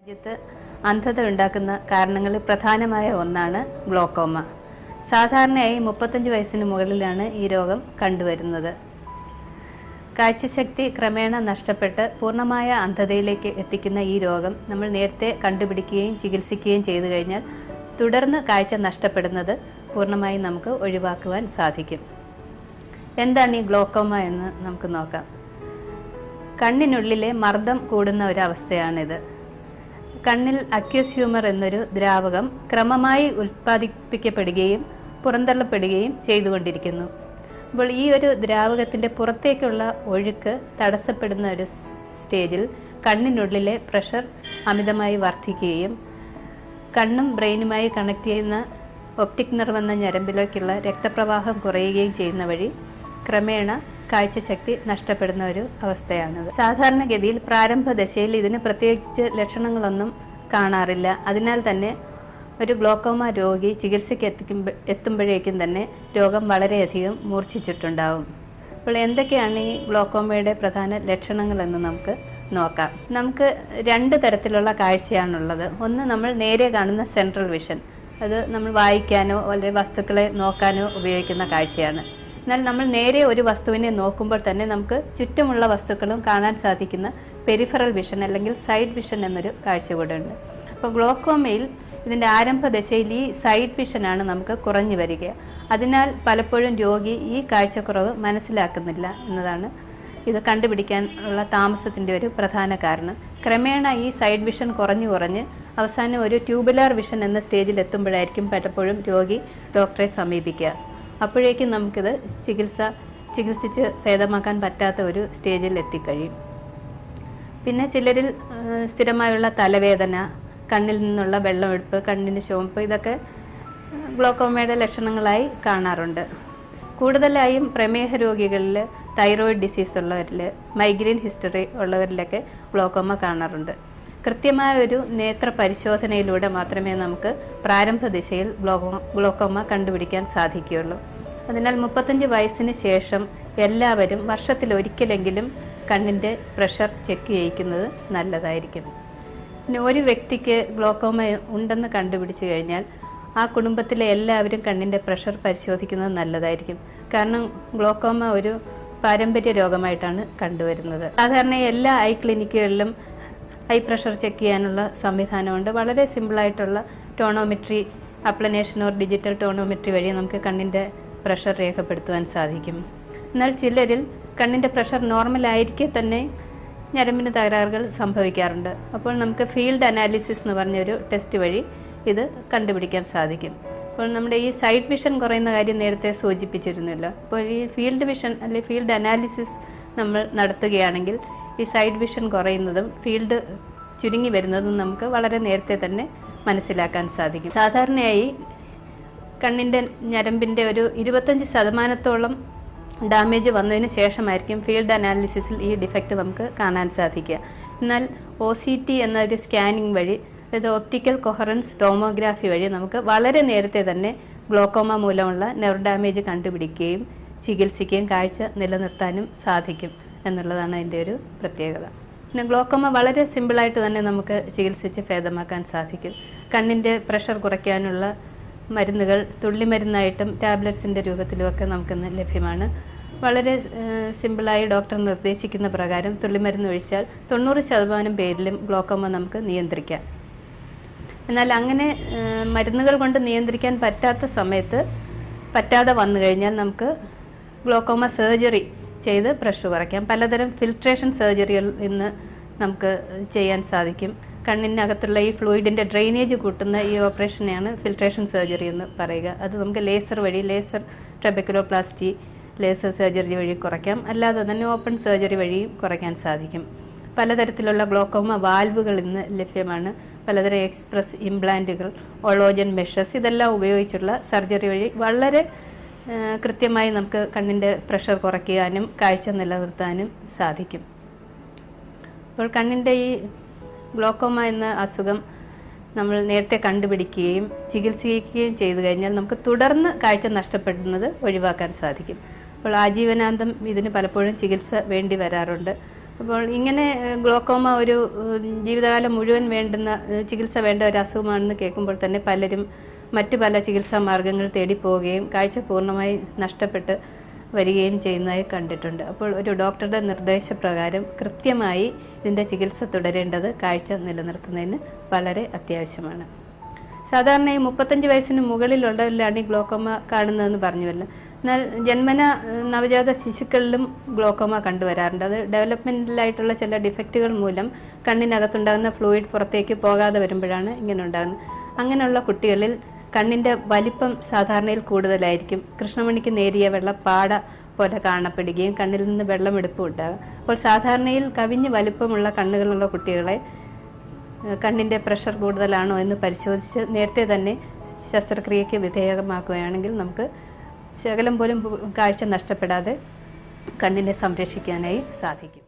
രാജ്യത്ത് അന്ധത ഉണ്ടാക്കുന്ന കാരണങ്ങളിൽ പ്രധാനമായ ഒന്നാണ് ഗ്ലോക്കോമ. സാധാരണയായി 35 വയസ്സിന് മുകളിലാണ് ഈ രോഗം കണ്ടുവരുന്നത്. കാഴ്ചശക്തി ക്രമേണ നഷ്ടപ്പെട്ട് പൂർണ്ണമായ അന്ധതയിലേക്ക് എത്തിക്കുന്ന ഈ രോഗം നമ്മൾ നേരത്തെ കണ്ടുപിടിക്കുകയും ചികിത്സിക്കുകയും ചെയ്തു കഴിഞ്ഞാൽ തുടർന്ന് കാഴ്ച നഷ്ടപ്പെടുന്നത് പൂർണ്ണമായി നമുക്ക് ഒഴിവാക്കുവാൻ സാധിക്കും. എന്താണ് ഈ ഗ്ലോക്കോമ എന്ന് നമുക്ക് നോക്കാം. കണ്ണിനുള്ളിലെ മർദ്ദം കൂടുന്ന ഒരവസ്ഥയാണിത്. കണ്ണിൽ അക്വസ് ഹ്യൂമർ എന്നൊരു ദ്രാവകം ക്രമമായി ഉൽപ്പാദിപ്പിക്കപ്പെടുകയും പുറന്തള്ളപ്പെടുകയും ചെയ്തുകൊണ്ടിരിക്കുന്നു. അപ്പോൾ ഈ ഒരു ദ്രാവകത്തിൻ്റെ പുറത്തേക്കുള്ള ഒഴുക്ക് തടസ്സപ്പെടുന്ന ഒരു സ്റ്റേജിൽ കണ്ണിനുള്ളിലെ പ്രഷർ അമിതമായി വർദ്ധിക്കുകയും കണ്ണും ബ്രെയിനുമായി കണക്ട് ചെയ്യുന്ന ഒപ്റ്റിക് നെർവ് എന്ന ഞരമ്പിലേക്കുള്ള രക്തപ്രവാഹം കുറയുകയും ചെയ്യുന്ന വഴി ക്രമേണ കാഴ്ചശക്തി നഷ്ടപ്പെടുന്ന ഒരു അവസ്ഥയാണിത്. സാധാരണഗതിയിൽ പ്രാരംഭ ദശയിൽ ഇതിന് പ്രത്യേകിച്ച് ലക്ഷണങ്ങളൊന്നും കാണാറില്ല. അതിനാൽ തന്നെ ഒരു ഗ്ലോക്കോമ രോഗി ചികിത്സയ്ക്ക് എത്തുമ്പോഴേക്കും തന്നെ രോഗം വളരെയധികം മൂർച്ഛിച്ചിട്ടുണ്ടാവും. അപ്പോൾ എന്തൊക്കെയാണ് ഈ ഗ്ലോക്കോമയുടെ പ്രധാന ലക്ഷണങ്ങളെന്ന് നമുക്ക് നോക്കാം. നമുക്ക് 2 തരത്തിലുള്ള കാഴ്ചയാണുള്ളത്. ഒന്ന് നമ്മൾ നേരെ കാണുന്ന സെൻട്രൽ വിഷൻ, അത് നമ്മൾ വായിക്കാനോ അല്ലെങ്കിൽ വസ്തുക്കളെ നോക്കാനോ ഉപയോഗിക്കുന്ന കാഴ്ചയാണ്. എന്നാൽ നമ്മൾ നേരെ ഒരു വസ്തുവിനെ നോക്കുമ്പോൾ തന്നെ നമുക്ക് ചുറ്റുമുള്ള വസ്തുക്കളും കാണാൻ സാധിക്കുന്ന പെരിഫറൽ വിഷൻ അല്ലെങ്കിൽ സൈഡ് വിഷൻ എന്നൊരു കാഴ്ച കൂടെ ഉണ്ട്. അപ്പോൾ ഗ്ലോക്കോമയിൽ ഇതിൻ്റെ ആരംഭ ദശയിൽ ഈ സൈഡ് വിഷനാണ് നമുക്ക് കുറഞ്ഞു വരിക. അതിനാൽ പലപ്പോഴും രോഗി ഈ കാഴ്ചക്കുറവ് മനസ്സിലാക്കുന്നില്ല എന്നതാണ് ഇത് കണ്ടുപിടിക്കാനുള്ള താമസത്തിൻ്റെ ഒരു പ്രധാന കാരണം. ക്രമേണ ഈ സൈഡ് വിഷൻ കുറഞ്ഞ് അവസാനം ഒരു ട്യൂബുലാർ വിഷൻ എന്ന സ്റ്റേജിൽ എത്തുമ്പോഴായിരിക്കും പലപ്പോഴും രോഗി ഡോക്ടറെ സമീപിക്കുക. അപ്പോഴേക്കും നമുക്കിത് ചികിത്സിച്ച് ഭേദമാക്കാൻ പറ്റാത്ത ഒരു സ്റ്റേജിൽ എത്തിക്കഴിയും. പിന്നെ ചിലരിൽ സ്ഥിരമായുള്ള തലവേദന, കണ്ണിൽ നിന്നുള്ള വെള്ളമെടുപ്പ്, കണ്ണിന് ചുവപ്പ്, ഇതൊക്കെ ഗ്ലോക്കോമയുടെ ലക്ഷണങ്ങളായി കാണാറുണ്ട്. കൂടുതലായും പ്രമേഹ രോഗികളിൽ, തൈറോയിഡ് ഡിസീസ് ഉള്ളവരിൽ, മൈഗ്രെയിൻ ഹിസ്റ്ററി ഉള്ളവരിലൊക്കെ ഗ്ലോക്കോമ കാണാറുണ്ട്. കൃത്യമായ ഒരു നേത്ര പരിശോധനയിലൂടെ മാത്രമേ നമുക്ക് പ്രാരംഭ ദിശയിൽ ഗ്ലോക്കോമ കണ്ടുപിടിക്കാൻ സാധിക്കുകയുള്ളൂ. അതിനാൽ 35 വയസ്സിന് ശേഷം എല്ലാവരും വർഷത്തിലൊരിക്കലെങ്കിലും കണ്ണിൻ്റെ പ്രഷർ ചെക്ക് ചെയ്യിക്കുന്നത് നല്ലതായിരിക്കും. പിന്നെ ഒരു വ്യക്തിക്ക് ഗ്ലോക്കോമ ഉണ്ടെന്ന് കണ്ടുപിടിച്ചു കഴിഞ്ഞാൽ ആ കുടുംബത്തിലെ എല്ലാവരും കണ്ണിൻ്റെ പ്രഷർ പരിശോധിക്കുന്നത് നല്ലതായിരിക്കും. കാരണം ഗ്ലോക്കോമ ഒരു പാരമ്പര്യ രോഗമായിട്ടാണ് കണ്ടുവരുന്നത്. സാധാരണ എല്ലാ ഐ ക്ലിനിക്കുകളിലും ഐ പ്രഷർ ചെക്ക് ചെയ്യാനുള്ള സംവിധാനമുണ്ട്. വളരെ സിമ്പിളായിട്ടുള്ള ടോണോമെട്രി അപ്ലനേഷൻ ഓർ ഡിജിറ്റൽ ടോണോമെട്രി വഴി നമുക്ക് കണ്ണിൻ്റെ പ്രഷർ രേഖപ്പെടുത്തുവാൻ സാധിക്കും. എന്നാൽ ചിലരിൽ കണ്ണിൻ്റെ പ്രഷർ നോർമലായിരിക്കെ തന്നെ ഞരമ്പിന് തകരാറുകൾ സംഭവിക്കാറുണ്ട്. അപ്പോൾ നമുക്ക് ഫീൽഡ് അനാലിസിസ് എന്ന് പറഞ്ഞൊരു ടെസ്റ്റ് വഴി ഇത് കണ്ടുപിടിക്കാൻ സാധിക്കും. അപ്പോൾ നമ്മുടെ ഈ സൈഡ് വിഷൻ കുറയുന്ന കാര്യം നേരത്തെ സൂചിപ്പിച്ചിരുന്നല്ലോ. അപ്പോൾ ഈ ഫീൽഡ് വിഷൻ അല്ലെങ്കിൽ ഫീൽഡ് അനാലിസിസ് നമ്മൾ നടത്തുകയാണെങ്കിൽ ഈ സൈഡ് വിഷൻ കുറയുന്നതും ഫീൽഡ് ചുരുങ്ങി വരുന്നതും നമുക്ക് വളരെ നേരത്തെ തന്നെ മനസ്സിലാക്കാൻ സാധിക്കും. സാധാരണയായി കണ്ണിൻ്റെ ഞരമ്പിൻ്റെ ഒരു 25% ഡാമേജ് വന്നതിന് ശേഷമായിരിക്കും ഫീൽഡ് അനാലിസിസിൽ ഈ ഡിഫക്റ്റ് നമുക്ക് കാണാൻ സാധിക്കുക. എന്നാൽ OCT എന്നൊരു സ്കാനിങ് വഴി, അതായത് ഒപ്റ്റിക്കൽ കൊഹറൻസ് ടോമോഗ്രാഫി വഴി നമുക്ക് വളരെ നേരത്തെ തന്നെ ഗ്ലോക്കോമ മൂലമുള്ള നെർവ് ഡാമേജ് കണ്ടുപിടിക്കുകയും ചികിത്സിക്കുകയും കാഴ്ച നിലനിർത്താനും സാധിക്കും എന്നുള്ളതാണ് അതിൻ്റെ ഒരു പ്രത്യേകത. പിന്നെ ഗ്ലോക്കോമ വളരെ സിമ്പിളായിട്ട് തന്നെ നമുക്ക് ചികിത്സിച്ച് ഭേദമാക്കാൻ സാധിക്കും. കണ്ണിൻ്റെ പ്രഷർ കുറയ്ക്കാനുള്ള മരുന്നുകൾ തുള്ളിമരുന്നായിട്ടും ടാബ്ലറ്റ്സിൻ്റെ രൂപത്തിലുമൊക്കെ നമുക്കിന്ന് ലഭ്യമാണ്. വളരെ സിമ്പിളായി ഡോക്ടർ നിർദ്ദേശിക്കുന്ന പ്രകാരം തുള്ളിമരുന്ന് ഒഴിച്ചാൽ 90% പേരിലും ഗ്ലോക്കോമ നമുക്ക് നിയന്ത്രിക്കാം. എന്നാൽ അങ്ങനെ മരുന്നുകൾ കൊണ്ട് നിയന്ത്രിക്കാൻ പറ്റാത്ത സമയത്ത് പറ്റാതെ വന്നു കഴിഞ്ഞാൽ നമുക്ക് ഗ്ലോക്കോമ സർജറി ചെയ്ത് പ്രഷർ കുറയ്ക്കാം. പലതരം ഫിൽട്രേഷൻ സർജറികൾ ഇന്ന് നമുക്ക് ചെയ്യാൻ സാധിക്കും. കണ്ണിനകത്തുള്ള ഈ ഫ്ലൂയിഡിൻ്റെ ഡ്രെയിനേജ് കൂട്ടുന്ന ഈ ഓപ്പറേഷനെയാണ് ഫിൽട്രേഷൻ സർജറി എന്ന് പറയുക. അത് നമുക്ക് ലേസർ വഴി, ലേസർ ട്രബെക്കുലോപ്ലാസ്റ്റി, ലേസർ സർജറി വഴി കുറയ്ക്കാം. അല്ലാതെ തന്നെ ഓപ്പൺ സർജറി വഴിയും കുറയ്ക്കാൻ സാധിക്കും. പലതരത്തിലുള്ള ഗ്ലോക്കോമ വാൽവുകൾ ഇന്ന് ലഭ്യമാണ്. പലതരം എക്സ്പ്രസ് ഇംപ്ലാന്റുകൾ, ഒളോജൻ മെഷസ്, ഇതെല്ലാം ഉപയോഗിച്ചുള്ള സർജറി വഴി വളരെ കൃത്യമായി നമുക്ക് കണ്ണിൻ്റെ പ്രഷർ കുറയ്ക്കാനും കാഴ്ച നിലനിർത്താനും സാധിക്കും. അപ്പോൾ കണ്ണിൻ്റെ ഈ ഗ്ലോക്കോമ എന്ന അസുഖം നമ്മൾ നേരത്തെ കണ്ടുപിടിക്കുകയും ചികിത്സിക്കുകയും ചെയ്തു കഴിഞ്ഞാൽ നമുക്ക് തുടർന്ന് കാഴ്ച നഷ്ടപ്പെടുന്നത് ഒഴിവാക്കാൻ സാധിക്കും. അപ്പോൾ ആജീവനാന്തം ഇതിന് പലപ്പോഴും ചികിത്സ വേണ്ടി വരാറുണ്ട്. അപ്പോൾ ഇങ്ങനെ ഗ്ലോക്കോമ ഒരു ജീവിതകാലം മുഴുവൻ വേണ്ടുന്ന ചികിത്സ വേണ്ട ഒരു അസുഖമാണെന്ന് കേൾക്കുമ്പോൾ തന്നെ പലരും മറ്റു പല ചികിത്സാ മാർഗങ്ങൾ തേടി പോവുകയും കാഴ്ച പൂർണ്ണമായി നഷ്ടപ്പെട്ട് വരികയും ചെയ്യുന്നതായി കണ്ടിട്ടുണ്ട്. അപ്പോൾ ഒരു ഡോക്ടറുടെ നിർദ്ദേശപ്രകാരം കൃത്യമായി ഇതിൻ്റെ ചികിത്സ തുടരേണ്ടത് കാഴ്ച നിലനിർത്തുന്നതിന് വളരെ അത്യാവശ്യമാണ്. സാധാരണ ഈ 35 വയസ്സിന് മുകളിലുള്ളവരിലാണ് ഈ ഗ്ലോക്കോമ കാണുന്നതെന്ന് പറഞ്ഞുവല്ലോ. എന്നാൽ ജന്മന നവജാത ശിശുക്കളിലും ഗ്ലോക്കോമ കണ്ടുവരാറുണ്ട്. അത് ഡെവലപ്മെൻറ്റലായിട്ടുള്ള ചില ഡിഫക്റ്റുകൾ മൂലം കണ്ണിനകത്തുണ്ടാകുന്ന ഫ്ലൂയിഡ് പുറത്തേക്ക് പോകാതെ വരുമ്പോഴാണ് ഇങ്ങനെ ഉണ്ടാകുന്നത്. അങ്ങനെയുള്ള കുട്ടികളിൽ കണ്ണിൻ്റെ വലിപ്പം സാധാരണയിൽ കൂടുതലായിരിക്കും. കൃഷ്ണമണിക്ക് നേരിയ വെള്ളപ്പാട പോലെ കാണപ്പെടുകയും കണ്ണിൽ നിന്ന് വെള്ളമെടുപ്പും ഉണ്ടാകും. അപ്പോൾ സാധാരണയിൽ കവിഞ്ഞ് വലിപ്പമുള്ള കണ്ണുകളുള്ള കുട്ടികളെ കണ്ണിൻ്റെ പ്രഷർ കൂടുതലാണോ എന്ന് പരിശോധിച്ച് നേരത്തെ തന്നെ ശസ്ത്രക്രിയയ്ക്ക് വിധേയമാക്കുകയാണെങ്കിൽ നമുക്ക് ശകലം പോലും കാഴ്ച നഷ്ടപ്പെടാതെ കണ്ണിനെ സംരക്ഷിക്കാനായി സാധിക്കും.